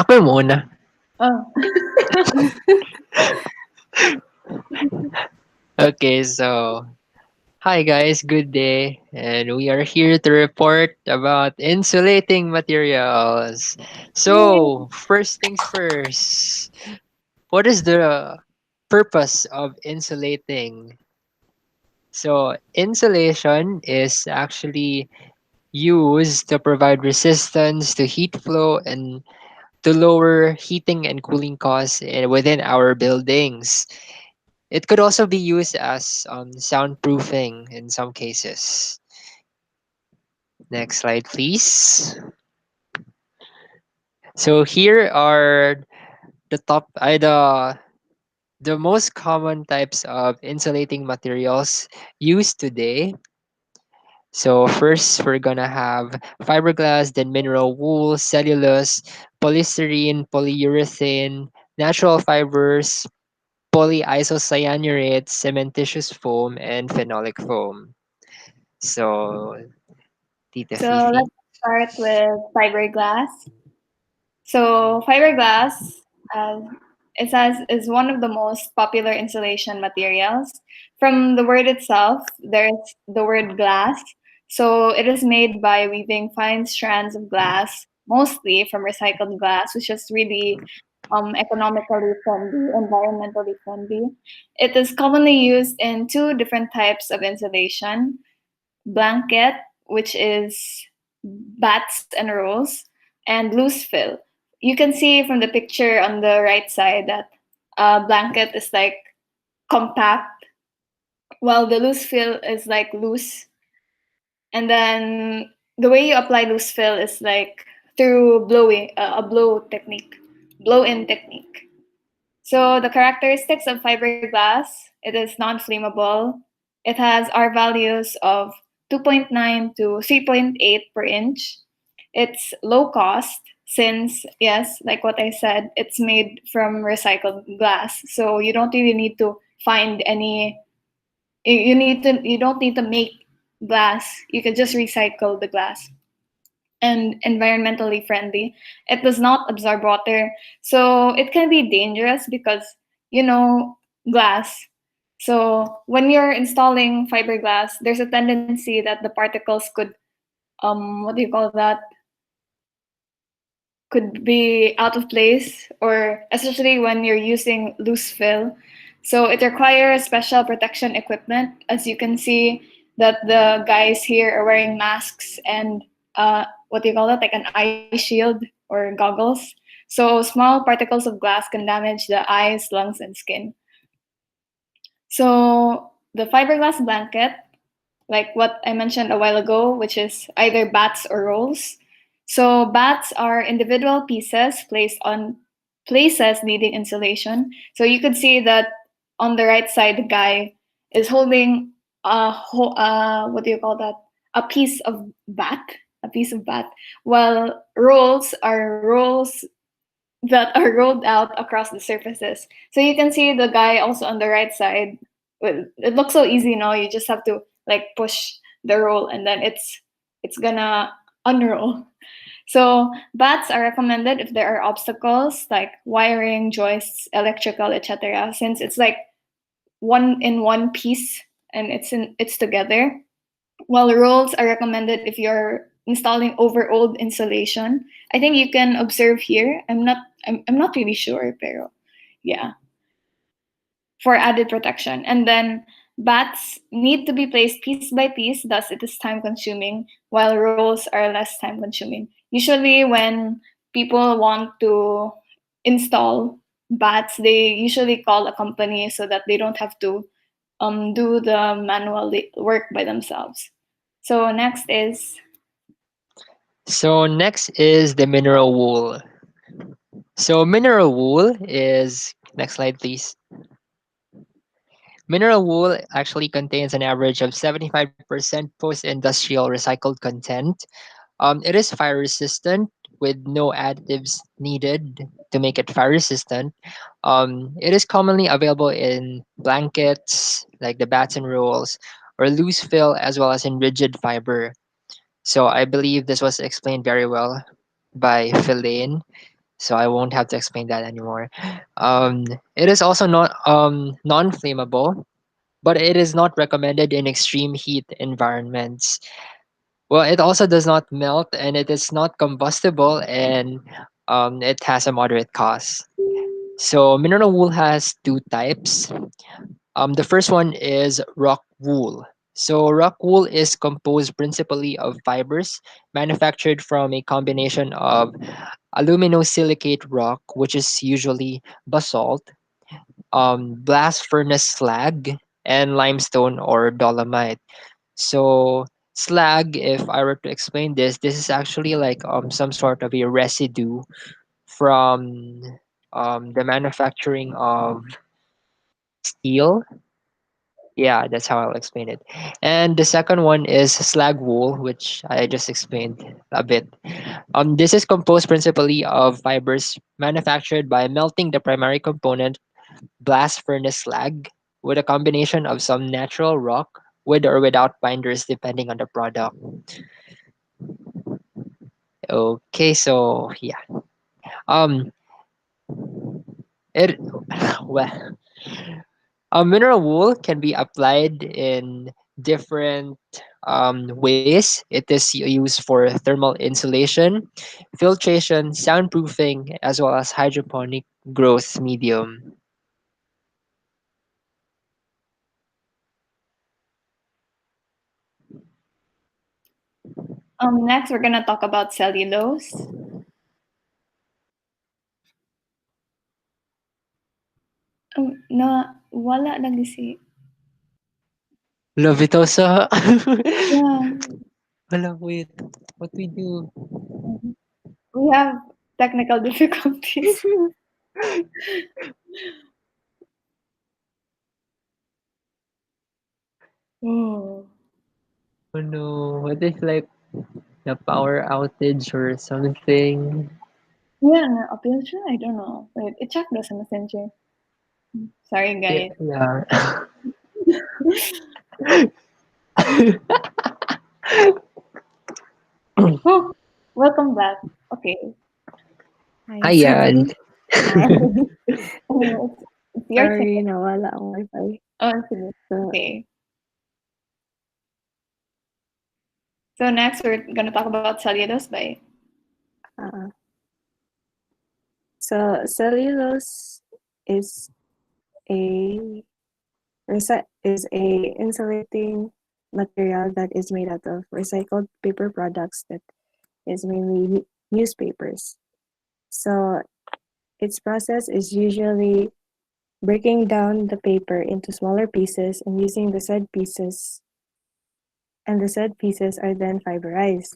Ako yung muna. Oh, Okay, so hi guys, good day. And we are here to report about insulating materials. yay. So, first things first, what is the purpose of insulating? So, insulation is actually used to provide resistance to heat flow and to lower heating and cooling costs within our buildings. It could also be used as soundproofing in some cases. Next slide, please. So here are the most common types of insulating materials used today. So first we're gonna have fiberglass, then mineral wool, cellulose, polystyrene, polyurethane, natural fibers, polyisocyanurate, cementitious foam, and phenolic foam. So, Tita So Fifi. let's start with fiberglass. So fiberglass, uh, it says, is one of the most popular insulation materials. From the word itself, there's the word glass. So it is made by weaving fine strands of glass, mostly from recycled glass, which is really economically friendly, environmentally friendly. It is commonly used in two different types of insulation: blanket, which is bats and rolls, and loose fill. You can see from the picture on the right side that blanket is like compact, while the loose fill is like loose. And then the way you apply loose fill is like through blowing, a blow technique, blow in technique. So the characteristics of fiberglass: it is non-flammable. It has R values of 2.9 to 3.8 per inch. It's low cost since, yes, like what I said, it's made from recycled glass. So you don't really need to find any you don't need to make glass. You can just recycle the glass. And environmentally friendly. It does not absorb water, so it can be dangerous because, you know, glass. So when you're installing fiberglass, there's a tendency that the particles could what do you call that? Could be out of place, or especially when you're using loose fill. So it requires special protection equipment. As you can see, that the guys here are wearing masks and what do you call that? Like an eye shield or goggles. So small particles of glass can damage the eyes, lungs, and skin. So the fiberglass blanket, like what I mentioned a while ago, which is either bats or rolls. So bats are individual pieces placed on places needing insulation. So you could see that on the right side, the guy is holding what do you call that? A piece of bat, a piece of bat. While rolls are rolls that are rolled out across the surfaces. So you can see the guy also on the right side. It looks so easy, no? You just have to like push the roll and then it's gonna unroll. So bats are recommended if there are obstacles like wiring, joists, electrical, etc. Since it's like one in one piece and it's together. While rolls are recommended if you're installing over old insulation. I think you can observe here. I'm not really sure, pero yeah, for added protection. And then bats need to be placed piece by piece, thus it is time consuming, while rolls are less time consuming. Usually when people want to install bats, they usually call a company so that they don't have to do the manual work by themselves. So next is So next is the mineral wool. So mineral wool is next slide please. Mineral wool actually contains an average of 75% post-industrial recycled content. It is fire resistant with no additives needed to make it fire resistant. It is commonly available in blankets like the batten rolls or loose fill as well as in rigid fiber. So I believe this was explained very well by Philaine. so I won't have to explain that anymore. Um, it is also not non-flammable, but it is not recommended in extreme heat environments. Well, it also does not melt, and it is not combustible, and it has a moderate cost. So mineral wool has two types. The first one is rock wool. So rock wool is composed principally of fibers manufactured from a combination of aluminosilicate rock, which is usually basalt, blast furnace slag, and limestone or dolomite. So slag, if I were to explain this, this is actually like some sort of a residue from the manufacturing of steel. Yeah, that's how I'll explain it. And the second one is slag wool, which I just explained a bit. This is composed principally of fibers manufactured by melting the primary component, blast furnace slag, with a combination of some natural rock, with or without binders, depending on the product. Okay, so yeah. Um, it well, mineral wool can be applied in different ways. It is used for thermal insulation, filtration, soundproofing, as well as hydroponic growth medium. Next, we're gonna talk about cellulose. Na wala lagi si Lovitosa. yeah. Hala, wait. What we do? We have technical difficulties. Oh. Oh no, what if like the power outage or something? Yeah, na-appeal siya? I don't know. Wait, i-check daw sa messenger. Sorry, Yeah. guys. Yeah. Oh, welcome back. Okay. Hi, Ayan. sorry. It's your turn. Sorry, nawala ang wifi. Oh, sige. So, Okay. So next, we're gonna talk about cellulose by. uh, so cellulose is a is a insulating material that is made out of recycled paper products that is mainly newspapers. So its process is usually breaking down the paper into smaller pieces and using the said pieces, and the said pieces are then fiberized.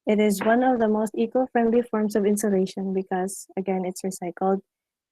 It is one of the most eco-friendly forms of insulation because, again, it's recycled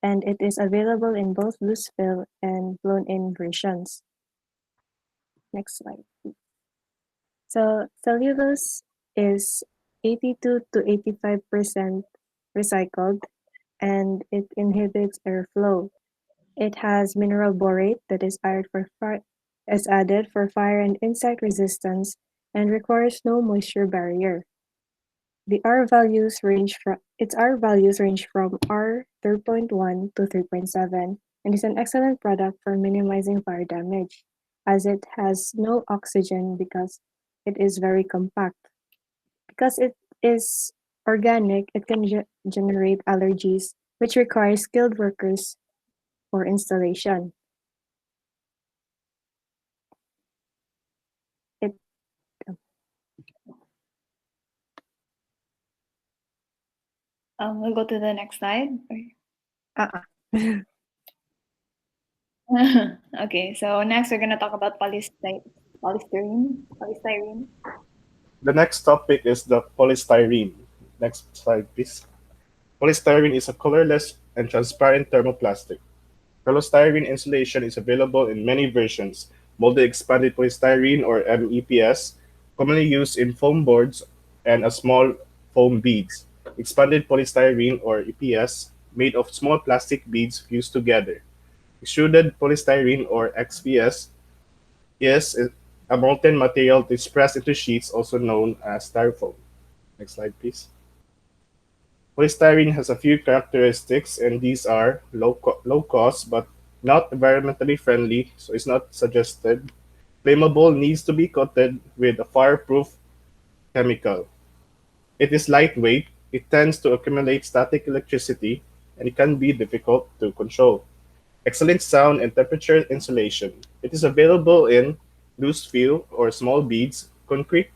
and it is available in both loose fill and blown-in versions. Next slide. So cellulose is 82 to 85% recycled and it inhibits airflow. It has mineral borate that is added for fire and insect resistance and requires no moisture barrier. The R values range from its R values range from R3.1 to 3.7 and is an excellent product for minimizing fire damage, as it has no oxygen because it is very compact. Because it is organic, it can generate allergies, which requires skilled workers for installation. It We'll go to the next slide. uh, Okay, so next we're gonna talk about polystyrene. Polystyrene. The next topic is the polystyrene. Next slide, please. Polystyrene is a colorless and transparent thermoplastic. Polystyrene insulation is available in many versions: molded expanded polystyrene or MEPS, commonly used in foam boards and as small foam beads. Expanded polystyrene or EPS, made of small plastic beads fused together. Extruded polystyrene or XPS is a molten material that is pressed into sheets, also known as styrofoam. Next slide, please. Polystyrene has a few characteristics, and these are low cost but not environmentally friendly, so it's not suggested. Flammable, needs to be coated with a fireproof chemical. It is lightweight, it tends to accumulate static electricity, and it can be difficult to control. Excellent sound and temperature insulation. It is available in loose fill or small beads, concrete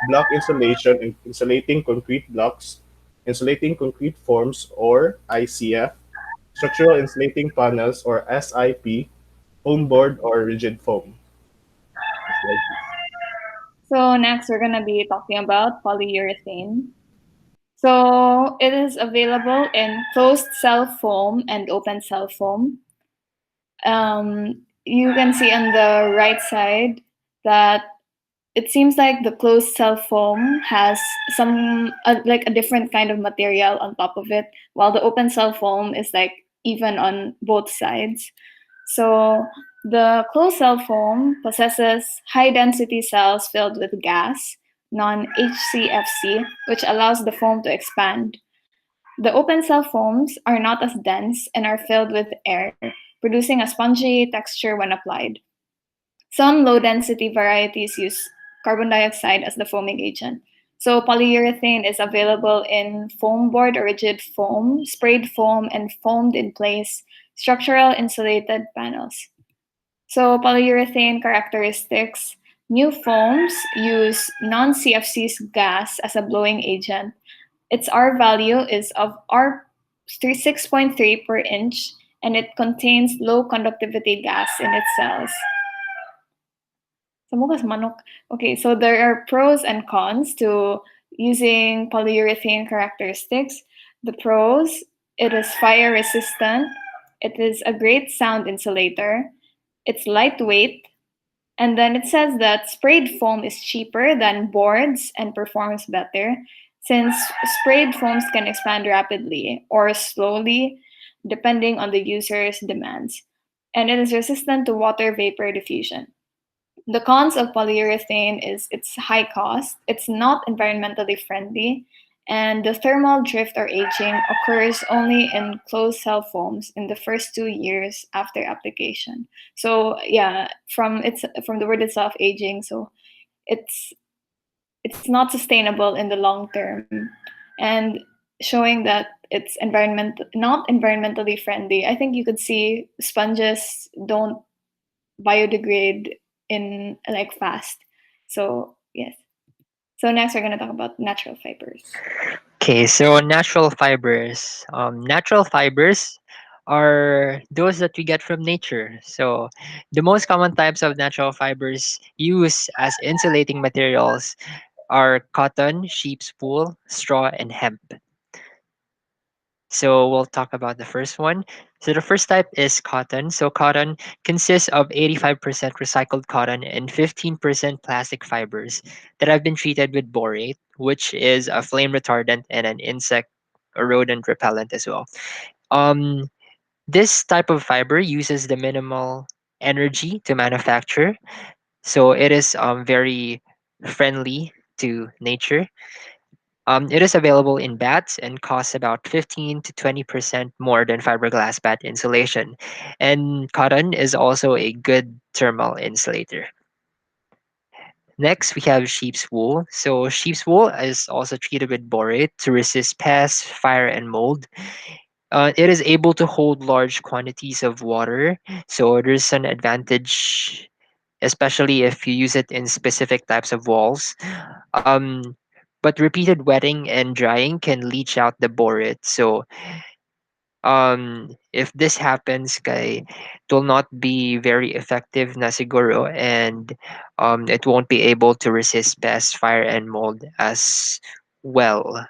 block insulation and insulating concrete blocks, insulating concrete forms or ICF, structural insulating panels or SIP, foam board or rigid foam. Next slide, please. So next, we're gonna be talking about polyurethane. So it is available in closed cell foam and open cell foam. You can see on the right side that it seems like the closed cell foam has some like a different kind of material on top of it, while the open cell foam is like even on both sides. So the closed cell foam possesses high density cells filled with gas, non-HCFC, which allows the foam to expand. The open cell foams are not as dense and are filled with air, producing a spongy texture when applied. Some low density varieties use carbon dioxide as the foaming agent. So polyurethane is available in foam board or rigid foam, sprayed foam, and foamed in place structural insulated panels. So polyurethane characteristics. New foams use non-CFC's gas as a blowing agent. Its R value is of R 6.3 per inch, and it contains low conductivity gas in its cells. Samukas manok. Okay, so there are pros and cons to using polyurethane characteristics. The pros, it is fire resistant, it is a great sound insulator, it's lightweight, and then it says that sprayed foam is cheaper than boards and performs better since sprayed foams can expand rapidly or slowly depending on the user's demands. And it is resistant to water vapor diffusion. The cons of polyurethane is its high cost, it's not environmentally friendly, and the thermal drift or aging occurs only in closed cell foams in the first 2 years after application. So yeah, from the word itself, aging. So it's it's not sustainable in the long term, and showing that it's not environmentally friendly. I think you could see sponges don't biodegrade in like fast. So yes. So next we're gonna talk about natural fibers. Okay, so natural fibers. Natural fibers are those that we get from nature. So the most common types of natural fibers used as insulating materials are cotton, sheep's wool, straw, and hemp. So we'll talk about the first one. So the first type is cotton. So cotton consists of 85% recycled cotton and 15% plastic fibers that have been treated with borate, which is a flame retardant and an insect or rodent repellent as well. Um, this type of fiber uses the minimal energy to manufacture, so it is very friendly to nature. It is available in bats and costs about 15 to 20% more than fiberglass bat insulation. And cotton is also a good thermal insulator. Next, we have sheep's wool. So, sheep's wool is also treated with borate to resist pests, fire, and mold. It is able to hold large quantities of water, so there's an advantage, especially if you use it in specific types of walls. Um, but repeated wetting and drying can leach out the borate. So if this happens, kay, it will not be very effective na siguro, and it won't be able to resist pests, fire, and mold as well.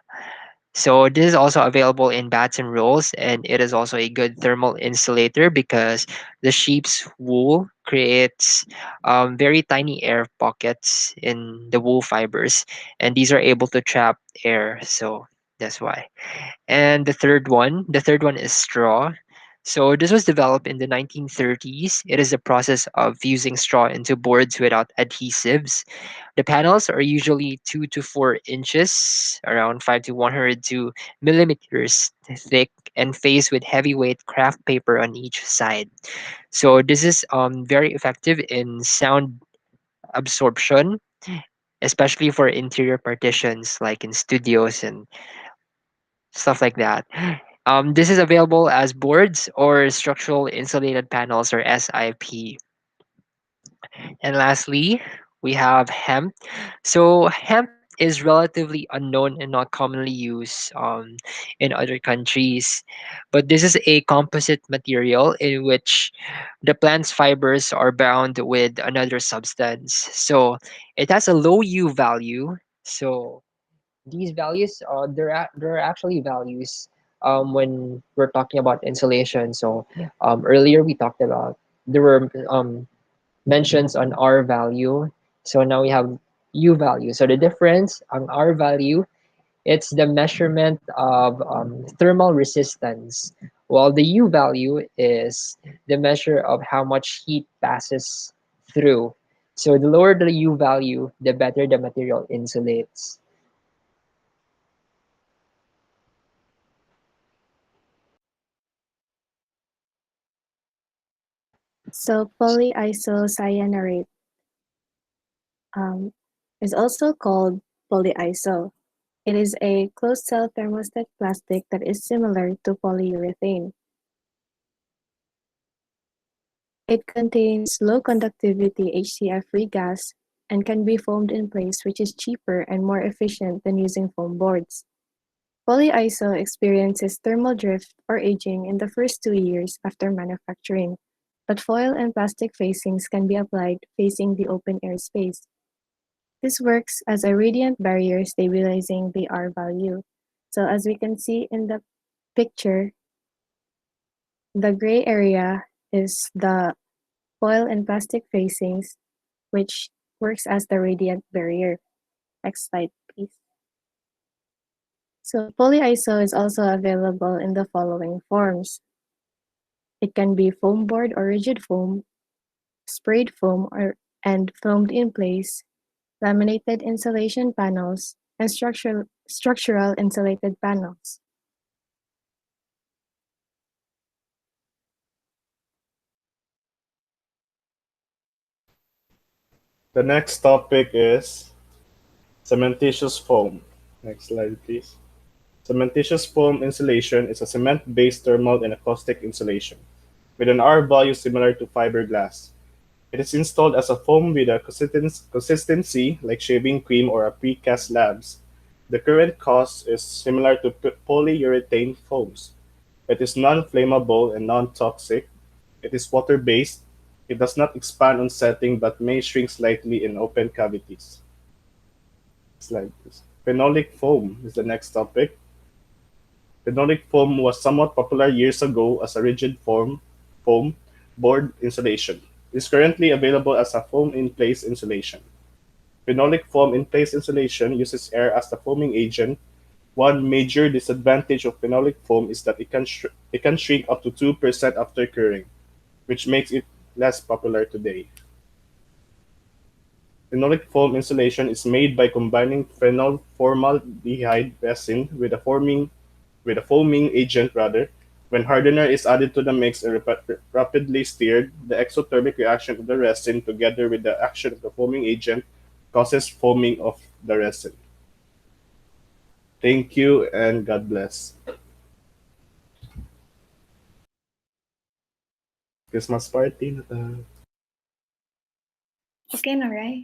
So this is also available in bats and rolls, and it is also a good thermal insulator because the sheep's wool creates very tiny air pockets in the wool fibers, and these are able to trap air. So that's why. And the third one is straw. So this was developed in the 1930s. It is a process of fusing straw into boards without adhesives. The panels are usually 2 to 4 inches, around 5 to 102 millimeters thick, and faced with heavyweight craft paper on each side. So this is very effective in sound absorption, especially for interior partitions like in studios and stuff like that. This is available as boards or structural insulated panels or SIP. And lastly, we have hemp. So hemp is relatively unknown and not commonly used in other countries, but this is a composite material in which the plant's fibers are bound with another substance. So it has a low U value. So these values, there are actually values when we're talking about insulation. So earlier we talked about there were mentions on R value. So now we have U value. So the difference on R value, it's the measurement of thermal resistance, while the U value is the measure of how much heat passes through. So the lower the U value, the better the material insulates. So polyisocyanurate um, is also called polyiso. It is a closed-cell thermostat plastic that is similar to polyurethane. It contains low conductivity HCl-free gas and can be foamed in place, which is cheaper and more efficient than using foam boards. Polyiso experiences thermal drift or aging in the first 2 years after manufacturing, but foil and plastic facings can be applied facing the open air space. This works as a radiant barrier stabilizing the R value. So as we can see in the picture, the gray area is the foil and plastic facings, which works as the radiant barrier. Next slide, please. So polyiso is also available in the following forms. It can be foam board or rigid foam, sprayed foam and foamed in place, laminated insulation panels, and structural insulated panels. The next topic is cementitious foam. Next slide, please. Cementitious foam insulation is a cement-based thermal and acoustic insulation with an R value similar to fiberglass. It is installed as a foam with a consistency like shaving cream or a precast slabs. The current cost is similar to polyurethane foams. It is non-flammable and non-toxic. It is water-based. It does not expand on setting but may shrink slightly in open cavities. Slide, please. Phenolic foam is the next topic. Phenolic foam was somewhat popular years ago as a rigid foam board insulation. It is currently available as a foam in place insulation. Phenolic foam in place insulation uses air as the foaming agent. One major disadvantage of phenolic foam is that it can shrink up to 2% after curing, which makes it less popular today. Phenolic foam insulation is made by combining phenol formaldehyde resin with a foaming agent rather. When hardener is added to the mix and rapidly stirred, the exothermic reaction of the resin together with the action of the foaming agent causes foaming of the resin. Thank you and God bless. Christmas party na ta. Okay na, right?